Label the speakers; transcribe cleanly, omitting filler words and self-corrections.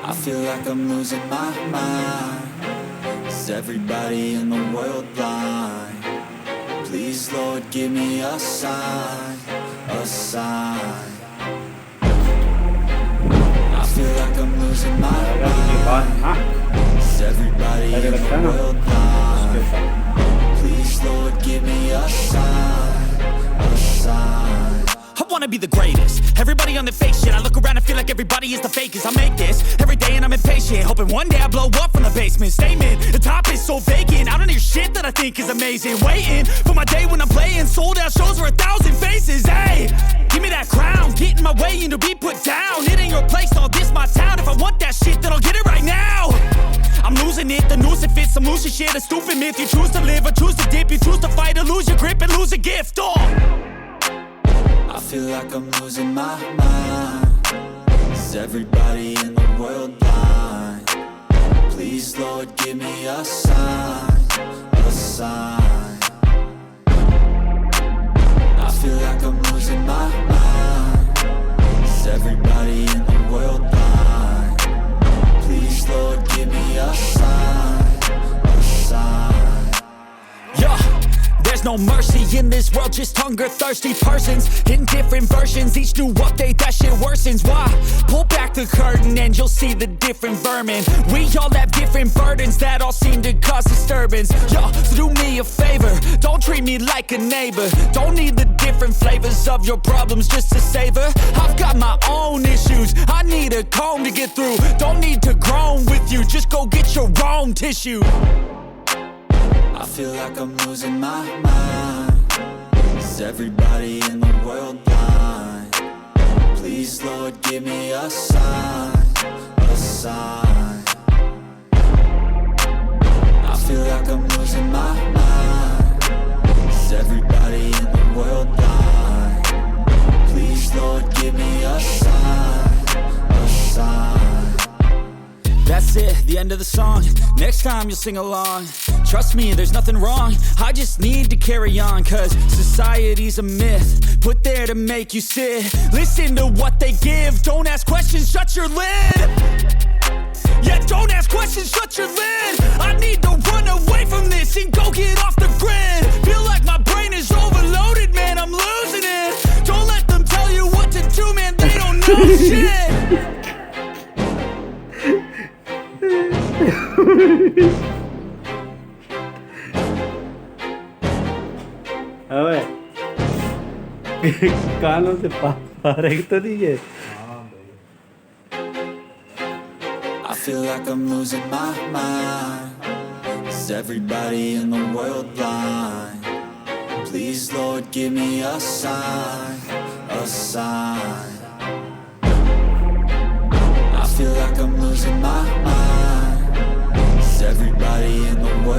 Speaker 1: I feel like I'm losing my mind. Is everybody in the world blind? Please, Lord, give me a sign, a sign. I feel like I'm losing my mind. Is everybody in the world blind? Please, Lord, give me a sign, a sign.
Speaker 2: I wanna be the greatest. Everybody on the fake shit. I look around and feel like everybody is the fakest. I make this every day and I'm impatient, hoping one day I blow up from the basement. Statement, the top is so vacant. I don't hear shit that I think is amazing. Waiting for my day when I'm playing sold out shows for 1,000 faces. Hey, give me that crown, get in my way and to be put down. It ain't your place, all this my town. If I want that shit, then I'll get it right now. I'm losing it, the noose it fits. I'm losing shit, a stupid myth. You choose to live or choose to dip. You choose to fight or lose your grip and lose a gift.
Speaker 1: I feel like I'm losing my mind. Is everybody in the world blind? Please, Lord, give me a sign, a sign. I feel like I'm losing my mind. Is everybody in the world blind? Please, Lord, give me a sign, a sign.
Speaker 2: Yeah. There's no mercy in this world, just hunger-thirsty persons in different versions. Each new update, that shit worsens. Why? Pull back the curtain and you'll see the different vermin. We all have different burdens that all seem to cause disturbance. Yo, so do me a favor, don't treat me like a neighbor. Don't need the different flavors of your problems just to savor. I've got my own issues, I need a comb to get through. Don't need to groan with you, just go get your own tissue.
Speaker 1: I feel like I'm losing my mind. Is everybody in the world blind? Please, Lord, give me a sign, a sign. I feel like I'm losing my mind. Is everybody in the world blind? Please, Lord, give me a sign, a sign.
Speaker 2: That's it, the end of the song. Next time you'll sing along. Trust me, there's nothing wrong. I just need to carry on, cause society's a myth put there to make you sit. Listen to what they give. Don't ask questions, shut your lid. Yeah, don't ask questions, shut your lid. I need to run away from this and go get off the grid. Feel like my brain is overloaded, man, I'm losing it. Don't let them tell you what to do, man, they don't know shit.
Speaker 3: A ver. कानों से पार तो नहीं है.
Speaker 1: I feel like I'm losing my mind. Is everybody in the world blind? Please, Lord, give me a sign, a sign. I feel like I'm losing my mind. Is everybody in the world